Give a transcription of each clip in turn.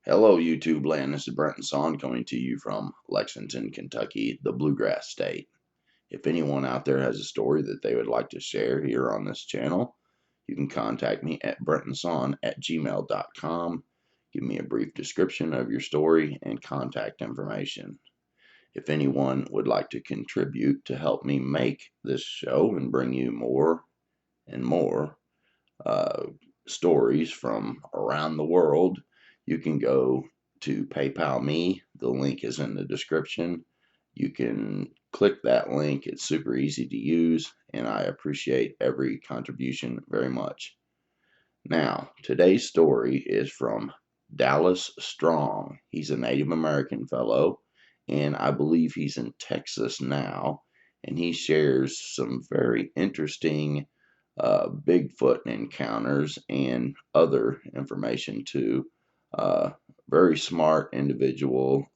Hello, YouTube land. This is brentonsawin coming to you from Lexington, Kentucky, the Bluegrass State. If anyone out there has a story that they would like to share here on this channel, you can contact me at brentonsawin@gmail.com. Give me a brief description of your story and contact information. If anyone would like to contribute to help me make this show and bring you more and more stories from around the world, you can go to PayPal me. The link is in the description. You can click that link. It's super easy to use, and I appreciate every contribution very much. Now, today's story is from Dallas Strong. He's a Native American fellow, and I believe he's in Texas now, and he shares some very interesting Bigfoot encounters and other information too. Very smart individual,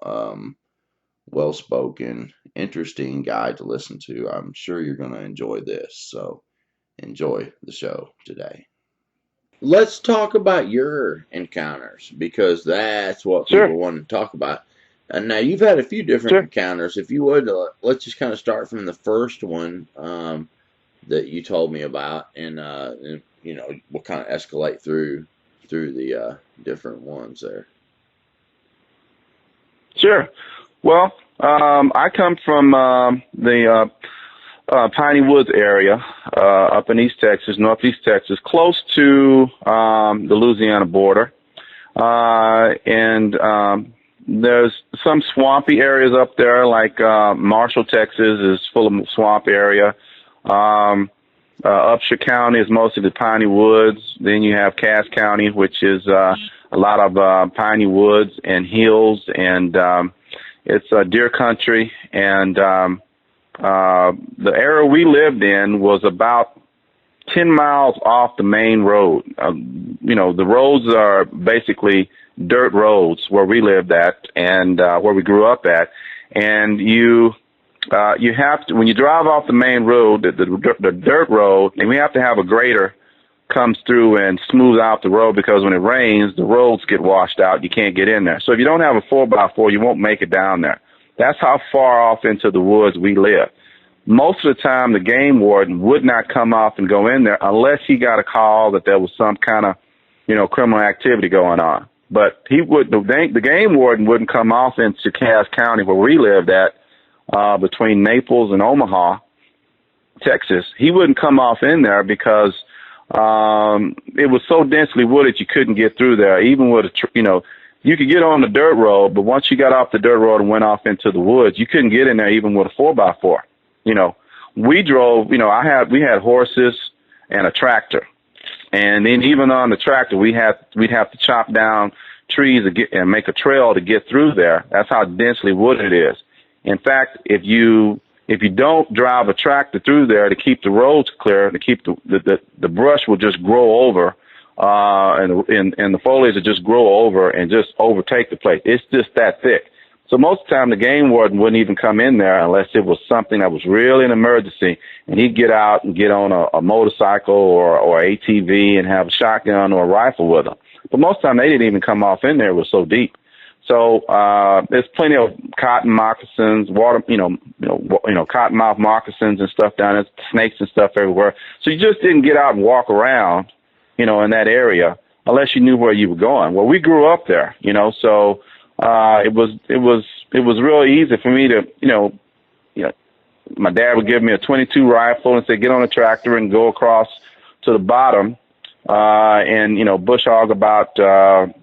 well spoken, interesting guy to listen to. I'm sure you're going to enjoy this. So enjoy the show today. Let's talk about your encounters because that's what Sure, people want to talk about. And now you've had a few different sure. encounters. If you would, let's just kind of start from the first one that you told me about, and we'll kind of escalate through the different ones there. Sure. Well, I come from the Piney Woods area up in East Texas, Northeast Texas, close to the Louisiana border. And there's some swampy areas up there, like Marshall, Texas is full of swamp area. Upshur County is mostly the Piney Woods. Then you have Cass County, which is a lot of piney woods and hills, and it's deer country. And the area we lived in was about 10 miles off the main road. The roads are basically dirt roads where we lived at and where we grew up at. And you have to, when you drive off the main road, the dirt road, and we have to have a grader comes through and smooth out the road, because when it rains, the roads get washed out. You can't get in there. So if you don't have a 4x4, you won't make it down there. That's how far off into the woods we live. Most of the time, the game warden would not come off and go in there unless he got a call that there was some kind of, criminal activity going on. But he would, the game warden wouldn't come off into Cass County where we lived at, between Naples and Omaha, Texas. He wouldn't come off in there because it was so densely wooded you couldn't get through there. Even with you could get on the dirt road, but once you got off the dirt road and went off into the woods, you couldn't get in there even with a 4x4. We drove. We had horses and a tractor, and then even on the tractor, we'd have to chop down trees and make a trail to get through there. That's how densely wooded it is. In fact, if you don't drive a tractor through there to keep the roads clear, to keep the brush will just grow over, and the foliage will just grow over and just overtake the place. It's just that thick. So most of the time, the game warden wouldn't even come in there unless it was something that was really an emergency, and he'd get out and get on a motorcycle or ATV and have a shotgun or a rifle with him. But most of the time, they didn't even come off in there. It was so deep. So there's plenty of cotton moccasins, cottonmouth moccasins and stuff down there, snakes and stuff everywhere. So you just didn't get out and walk around, in that area unless you knew where you were going. Well, we grew up there, so it was really easy for me to, my dad would give me a 22 rifle and say, get on a tractor and go across to the bottom, and bush hog about 30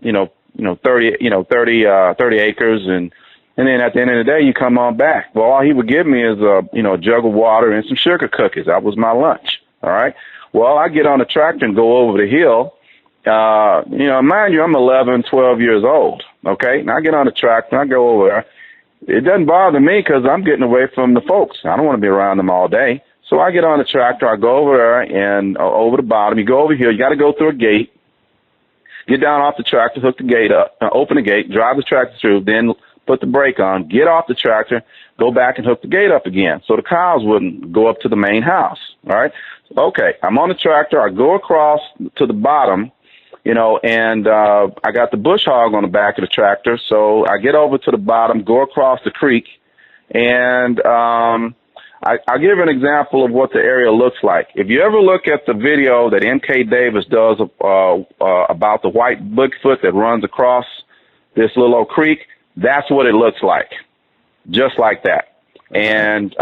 acres, and then at the end of the day, you come on back. Well, all he would give me is a jug of water and some sugar cookies. That was my lunch. All right. Well, I get on the tractor and go over the hill. Mind you, I'm 11, 12 years old. Okay. And I get on the tractor and I go over there. It doesn't bother me because I'm getting away from the folks. I don't want to be around them all day. So I get on the tractor. I go over there and over the bottom. You go over here. You got to go through a gate. Get down off the tractor, hook the gate up, open the gate, drive the tractor through, then put the brake on, get off the tractor, go back and hook the gate up again so the cows wouldn't go up to the main house. All right. Okay. I'm on the tractor. I go across to the bottom, and I got the bush hog on the back of the tractor. So I get over to the bottom, go across the creek, and I'll give an example of what the area looks like. If you ever look at the video that M.K. Davis does about the white Bigfoot that runs across this little old creek, that's what it looks like, just like that. And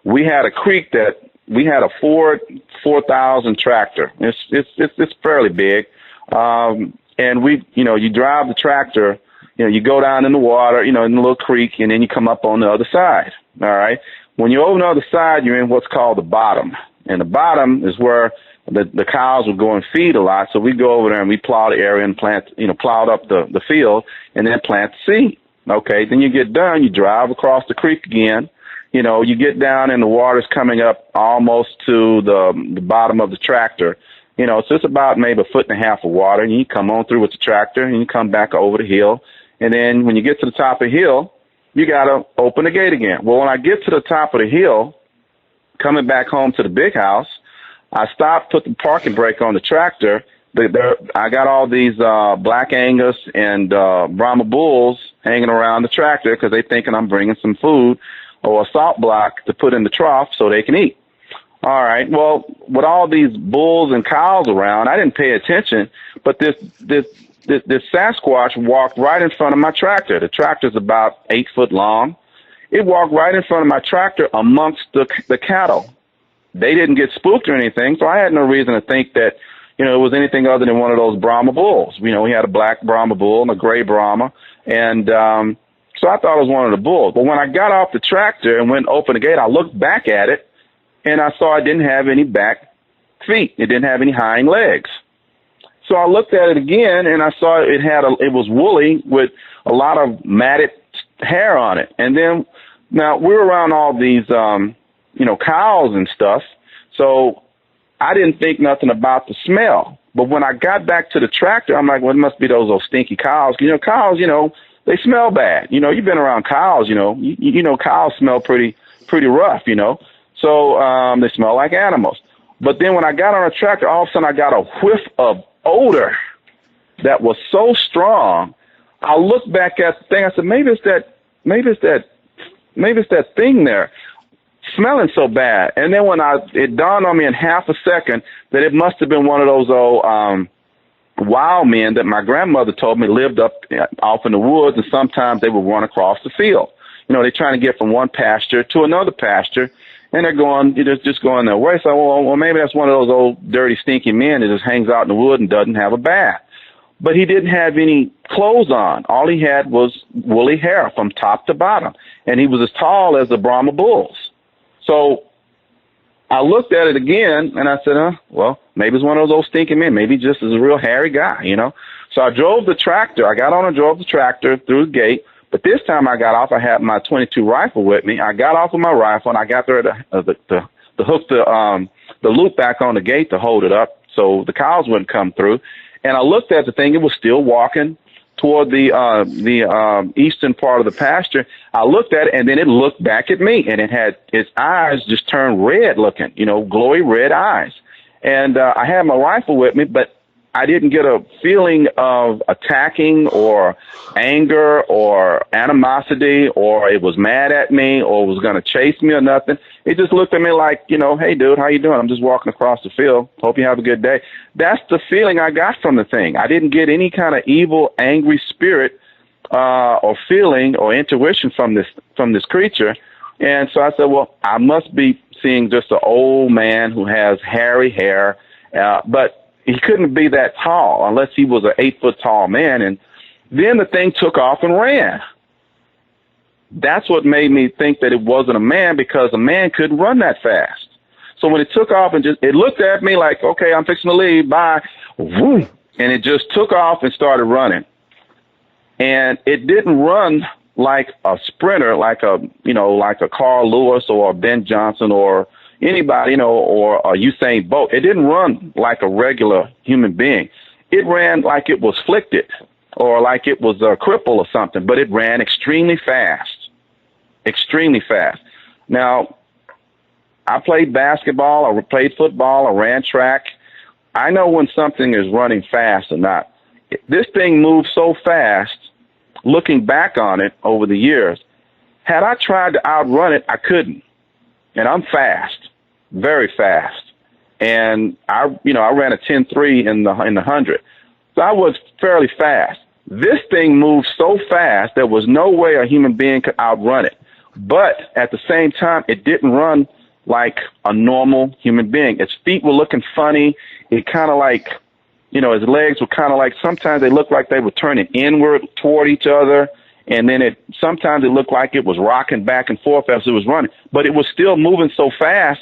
we had a creek that we had a 4,000 tractor. It's fairly big, and you drive the tractor. You go down in the water, in the little creek, and then you come up on the other side. All right. When you're over on the other side, you're in what's called the bottom, and the bottom is where the cows would go and feed a lot. So we go over there and we plow the area and plant, plowed up the field and then plant the seed. Okay. Then you get done, you drive across the creek again. You get down and the water's coming up almost to the bottom of the tractor. So it's about maybe 1.5 feet of water, and you come on through with the tractor and you come back over the hill. And then when you get to the top of the hill, you got to open the gate again. Well, when I get to the top of the hill, coming back home to the big house, I stopped, put the parking brake on the tractor. I got all these Black Angus and Brahma bulls hanging around the tractor because they thinking I'm bringing some food or a salt block to put in the trough so they can eat. All right. Well, with all these bulls and cows around, I didn't pay attention, but this Sasquatch walked right in front of my tractor. The tractor's about 8 foot long. It walked right in front of my tractor amongst the cattle. They didn't get spooked or anything, so I had no reason to think that, it was anything other than one of those Brahma bulls. We had a black Brahma bull and a gray Brahma, and so I thought it was one of the bulls. But when I got off the tractor and went to open the gate, I looked back at it, and I saw it didn't have any back feet. It didn't have any hind legs. So I looked at it again, and I saw it was woolly with a lot of matted hair on it. And then, now we're around all these, cows and stuff, so I didn't think nothing about the smell. But when I got back to the tractor, I'm like, well, it must be those stinky cows. Cows, they smell bad. You've been around cows, cows smell pretty rough, So they smell like animals. But then when I got on a tractor, all of a sudden I got a whiff of odor that was so strong. I looked back at the thing. I said, maybe it's that thing there smelling so bad. And then when it dawned on me in half a second that it must have been one of those old wild men that my grandmother told me lived up off in the woods, and sometimes they would run across the field. They're trying to get from one pasture to another pasture, and they're going, just going their way. So, well, maybe that's one of those old dirty, stinky men that just hangs out in the wood and doesn't have a bath. But he didn't have any clothes on. All he had was woolly hair from top to bottom, and he was as tall as the Brahma bulls. So I looked at it again, and I said, well, maybe it's one of those old stinking men. Maybe just is a real hairy guy, So I drove the tractor. I got on and drove the tractor through the gate. But this time I got off. I had my .22 rifle with me. I got off with my rifle, and I got there to hook the loop back on the gate to hold it up so the cows wouldn't come through. And I looked at the thing. It was still walking toward the eastern part of the pasture. I looked at it, and then it looked back at me, and it had its eyes just turned red looking, glowy red eyes. And I had my rifle with me, but I didn't get a feeling of attacking or anger or animosity or it was mad at me or was going to chase me or nothing. It just looked at me like, hey, dude, how you doing? I'm just walking across the field. Hope you have a good day. That's the feeling I got from the thing. I didn't get any kind of evil, angry spirit or feeling or intuition from this creature. And so I said, well, I must be seeing just an old man who has hairy hair, but he couldn't be that tall unless he was an 8 foot tall man. And then the thing took off and ran. That's what made me think that it wasn't a man, because a man couldn't run that fast. So when it took off and it looked at me like, okay, I'm fixing to leave, bye. Woo, and it just took off and started running. And it didn't run like a sprinter, like a Carl Lewis or a Ben Johnson or anybody, or a Usain Bolt. It didn't run like a regular human being. It ran like it was flicked or like it was a cripple or something, but it ran extremely fast. Extremely fast. Now, I played basketball, I played football, I ran track. I know when something is running fast or not. This thing moved so fast, looking back on it over the years, had I tried to outrun it, I couldn't. And I'm fast, very fast. And I ran a 10.3 in the 100. So I was fairly fast. This thing moved so fast, there was no way a human being could outrun it. But at the same time, it didn't run like a normal human being. Its feet were looking funny. It kind of like, his legs were kind of like, sometimes they looked like they were turning inward toward each other. And then sometimes it looked like it was rocking back and forth as it was running, but it was still moving so fast.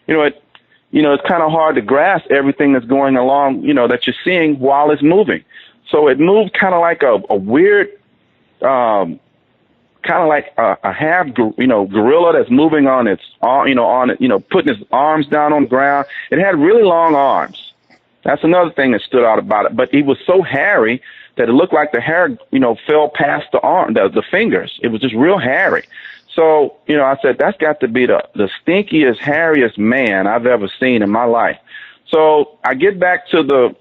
It's kind of hard to grasp everything that's going along, that you're seeing while it's moving. So it moved kind of like a weird, kind of like a half, gorilla that's moving on its, putting its arms down on the ground. It had really long arms. That's another thing that stood out about it. But he was so hairy that it looked like the hair, fell past the fingers. It was just real hairy. So, I said, that's got to be the stinkiest, hairiest man I've ever seen in my life. So I get back to the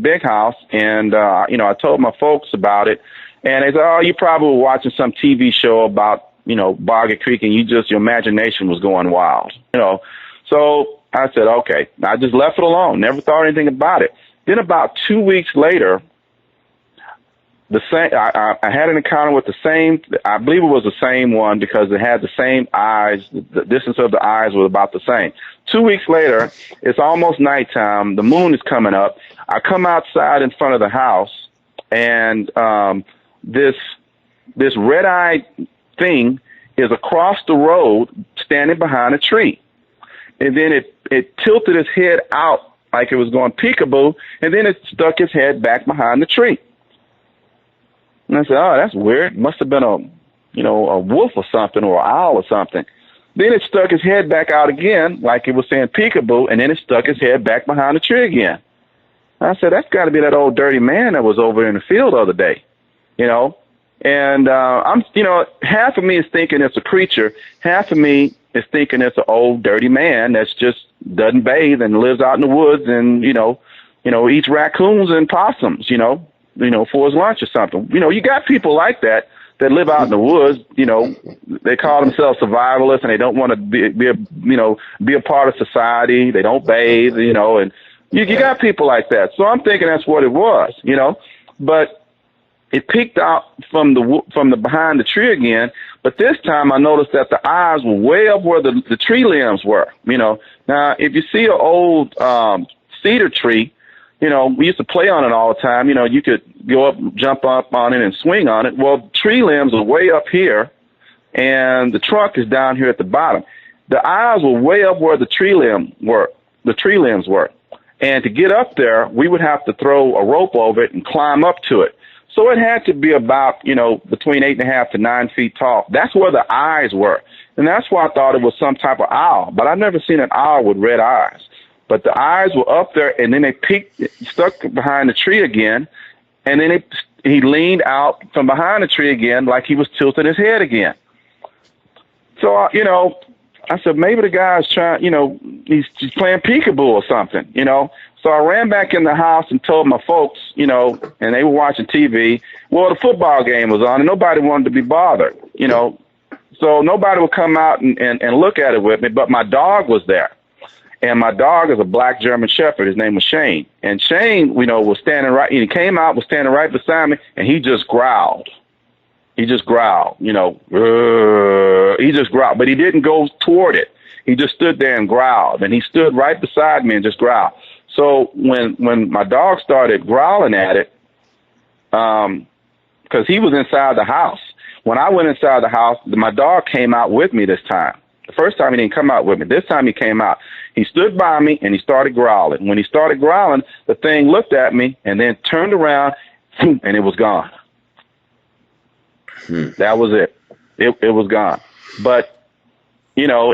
big house, and, I told my folks about it, and they said, oh, you probably were watching some TV show about, Boggy Creek, and your imagination was going wild, So I said, okay. I just left it alone. Never thought anything about it. Then about 2 weeks later, I had an encounter with the same, I believe it was the same one because it had the same eyes. The distance of the eyes was about the same. 2 weeks later, it's almost nighttime. The moon is coming up. I come outside in front of the house, and this red-eyed thing is across the road standing behind a tree. And then it tilted its head out like it was going peekaboo, and then it stuck its head back behind the tree. And I said, oh, that's weird. Must have been a wolf or something, or an owl or something. Then it stuck its head back out again, like it was saying peekaboo, and then it stuck its head back behind the tree again. And I said, that's got to be that old dirty man that was over in the field the other day, And I'm, half of me is thinking it's a creature. Half of me is thinking it's an old dirty man that's just doesn't bathe and lives out in the woods and, eats raccoons and possums, for his lunch or something. You got people like that live out in the woods, they call themselves survivalists and they don't want to be a part of society. They don't bathe, and you got people like that. So I'm thinking that's what it was, but it peeked out from the behind the tree again, but this time I noticed that the eyes were way up where the tree limbs were. Now if you see an old cedar tree, we used to play on it all the time. You could go up, jump up on it, and swing on it. Well, tree limbs are way up here, and the trunk is down here at the bottom. The eyes were way up where the tree limbs were, and to get up there, we would have to throw a rope over it and climb up to it. So it had to be about, between 8.5 to 9 feet tall. That's where the eyes were. And that's why I thought it was some type of owl. But I've never seen an owl with red eyes. But the eyes were up there, and then they stuck behind the tree again. And then he leaned out from behind the tree again like he was tilting his head again. So, I said, maybe the guy's trying, he's playing peekaboo or something, So I ran back in the house and told my folks, and they were watching TV. Well, the football game was on, and nobody wanted to be bothered, So nobody would come out and look at it with me, but my dog was there. And my dog is a black German Shepherd. His name was Shane. And Shane, was standing right, he came out, was standing right beside me, and he just growled. He just growled, he just growled, but he didn't go toward it. He just stood there and growled, and he stood right beside me and just growled. So when my dog started growling at it, because he was inside the house. When I went inside the house, my dog came out with me this time. The first time he didn't come out with me. This time he came out. He stood by me and he started growling. When he started growling, the thing looked at me and then turned around and it was gone. That was it. It was gone. But who's going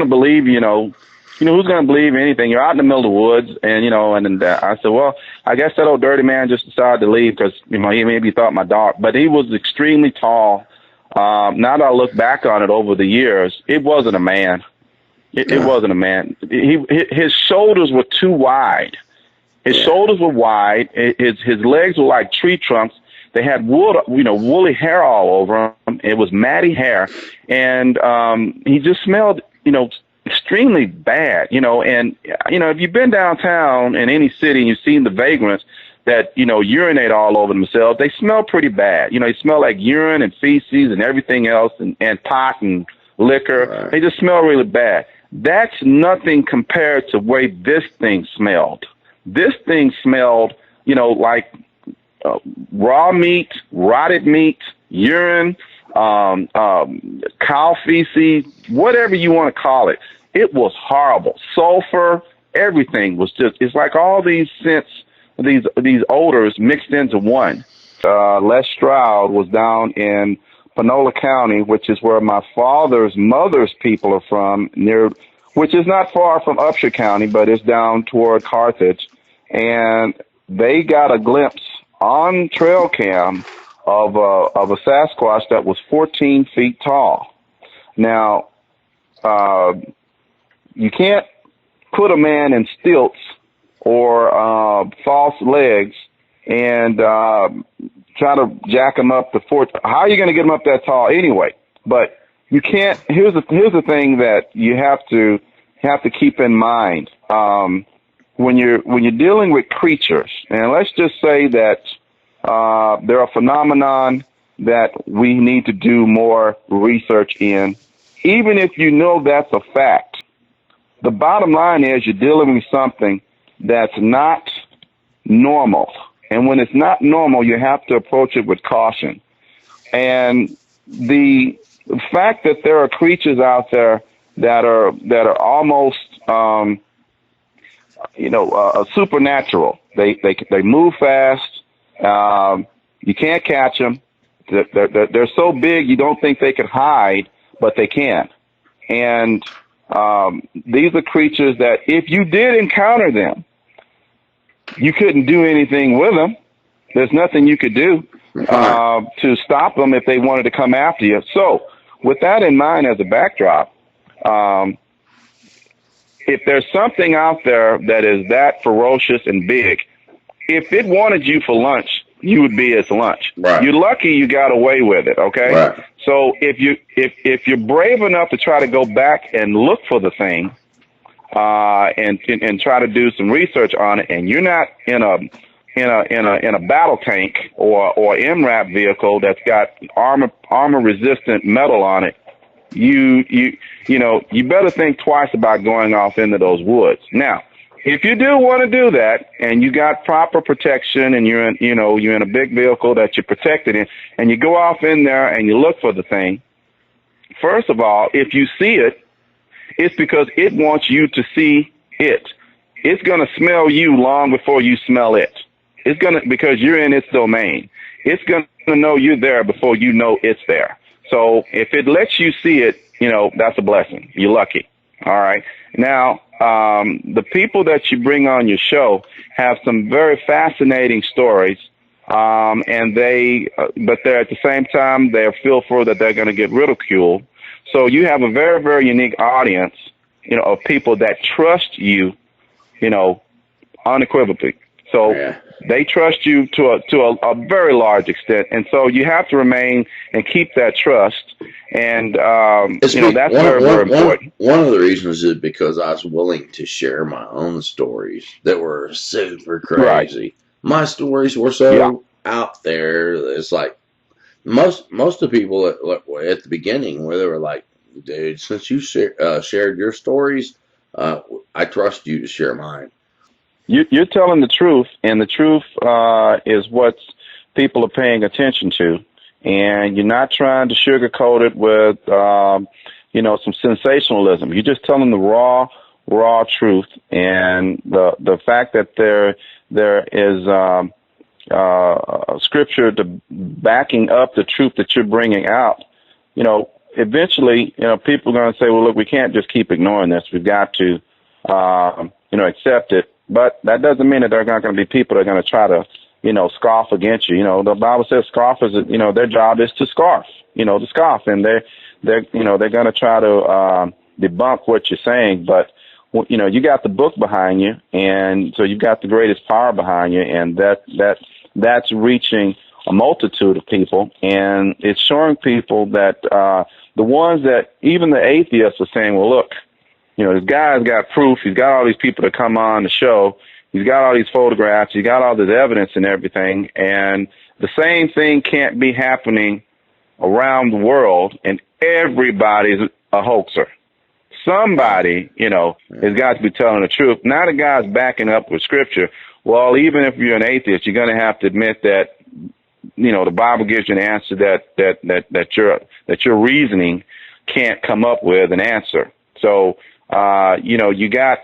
to believe, who's going to believe anything? You're out in the middle of the woods and I said, well, I guess that old dirty man just decided to leave because, he maybe thought my dog, but he was extremely tall. Now that I look back on it over the years, it wasn't a man. It wasn't a man. His shoulders were too wide. His shoulders were wide. His legs were like tree trunks. They had woolly hair all over him. It was matty hair, and he just smelled, extremely bad. And if you've been downtown in any city and you've seen the vagrants that urinate all over themselves, they smell pretty bad. They smell like urine and feces and everything else, and pot and liquor. Right. They just smell really bad. That's nothing compared to the way this thing smelled. This thing smelled, like raw meat, rotted meat, urine, cow feces, whatever you want to call it. It was horrible. Sulfur, everything was it's like all these scents, these odors mixed into one. Les Stroud was down in Panola County, which is where my father's mother's people are from, which is not far from Upshur County, but it's down toward Carthage. And they got a glimpse on trail cam of a Sasquatch that was 14 feet tall. Now, you can't put a man in stilts or false legs and try to jack him up to 14. How are you going to get him up that tall anyway? But you can't. Here's the thing that you have to keep in mind when you're dealing with creatures. And let's just say that they're a phenomenon that we need to do more research in. Even if you know that's a fact, the bottom line is you're dealing with something that's not normal. And when it's not normal, you have to approach it with caution. And the fact that there are creatures out there that are almost, supernatural. They move fast. You can't catch them. They're so big you don't think they can hide, but they can. And these are creatures that if you did encounter them, you couldn't do anything with them. There's nothing you could do to stop them if they wanted to come after you. So with that in mind as a backdrop, if there's something out there that is that ferocious and big, if it wanted you for lunch, you would be its lunch. Right. You're lucky you got away with it, okay? Right. So if you're brave enough to try to go back and look for the thing, and try to do some research on it, and you're not in a battle tank or MRAP vehicle that's got armor resistant metal on it, you better think twice about going off into those woods. Now, if you do want to do that and you got proper protection and you're in a big vehicle that you're protected in, and you go off in there and you look for the thing, first of all, if you see it, it's because it wants you to see it. It's going to smell you long before you smell it. Because you're in its domain. It's going to know you're there before you know it's there. So if it lets you see it, that's a blessing. You're lucky. All right. Now, the people that you bring on your show have some very fascinating stories. And but they're at the same time, they're fearful that they're going to get ridiculed. So you have a very, very unique audience, of people that trust you, unequivocally. So they trust you to a very large extent. And so you have to remain and keep that trust. And, that's very, very important. One of the reasons is because I was willing to share my own stories that were super crazy. Right. My stories were so out there. It's like, most of the people at the beginning where they were like, dude, since you shared your stories, I trust you to share mine. You're telling the truth, and the truth is what people are paying attention to. And you're not trying to sugarcoat it with, some sensationalism. You're just telling the raw truth. And the fact that there is scripture to backing up the truth that you're bringing out, eventually, people are going to say, well, look, we can't just keep ignoring this. We've got to, accept it. But that doesn't mean that there are not going to be people that are going to try to, scoff against you. The Bible says scoffers, their job is to scoff, and they're going to try to, debunk what you're saying, but you know, you got the book behind you, and so you've got the greatest power behind you, and that's reaching a multitude of people, and it's showing people that the ones that even the atheists are saying, well, look, you know, this guy's got proof. He's got all these people to come on the show. He's got all these photographs. He's got all this evidence and everything, and the same thing can't be happening around the world, and everybody's a hoaxer. Somebody, you know, has got to be telling the truth. Now the guy's backing up with scripture. Well, even if you're an atheist, you're going to have to admit that, you know, the Bible gives you an answer that your reasoning can't come up with an answer. So, you know, you've got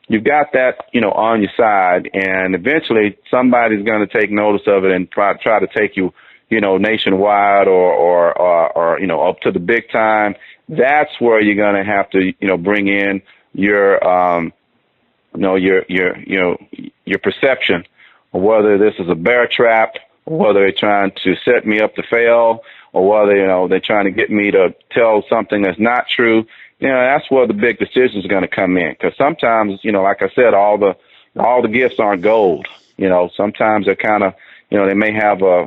that, you know, on your side, and eventually somebody's going to take notice of it and try to take you, you know, nationwide or you know, up to the big time. That's where you're going to have to, you know, bring in your, you know, your perception of whether this is a bear trap, or whether they're trying to set me up to fail, or whether, you know, they're trying to get me to tell something that's not true. You know, that's where the big decisions are going to come in. Because sometimes, you know, like I said, all the gifts aren't gold. You know, sometimes they're kind of, you know, they may have a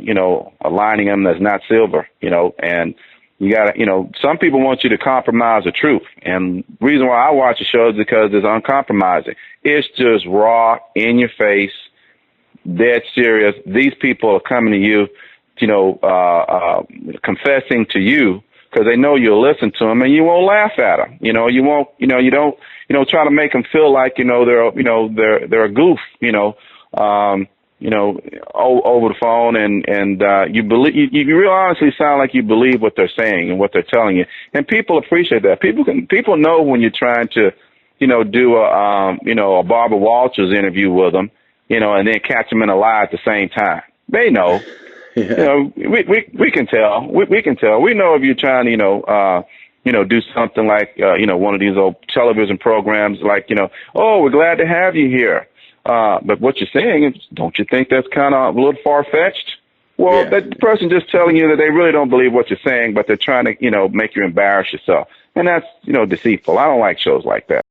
lining in them that's not silver. You know, and you got to, you know, some people want you to compromise the truth. And the reason why I watch the show is because it's uncompromising. It's just raw, in your face, dead serious. These people are coming to you, you know, confessing to you because they know you'll listen to them, and you won't laugh at them. You know, you won't, you know, you don't, you know, try to make them feel like, you know, they're a goof, you know, over the phone, and you believe, you really honestly sound like you believe what they're saying and what they're telling you, and people appreciate that. People know when you're trying to, you know, do a Barbara Walters interview with them, you know, and then catch them in a lie at the same time. They know. Yeah. You know, we can tell. We can tell. We know if you're trying to, you know, do something like, you know, one of these old television programs, like, you know, oh, we're glad to have you here. But what you're saying is, don't you think that's kind of a little far-fetched? Well, yeah. That person just telling you that they really don't believe what you're saying, but they're trying to, you know, make you embarrass yourself. And that's, you know, deceitful. I don't like shows like that.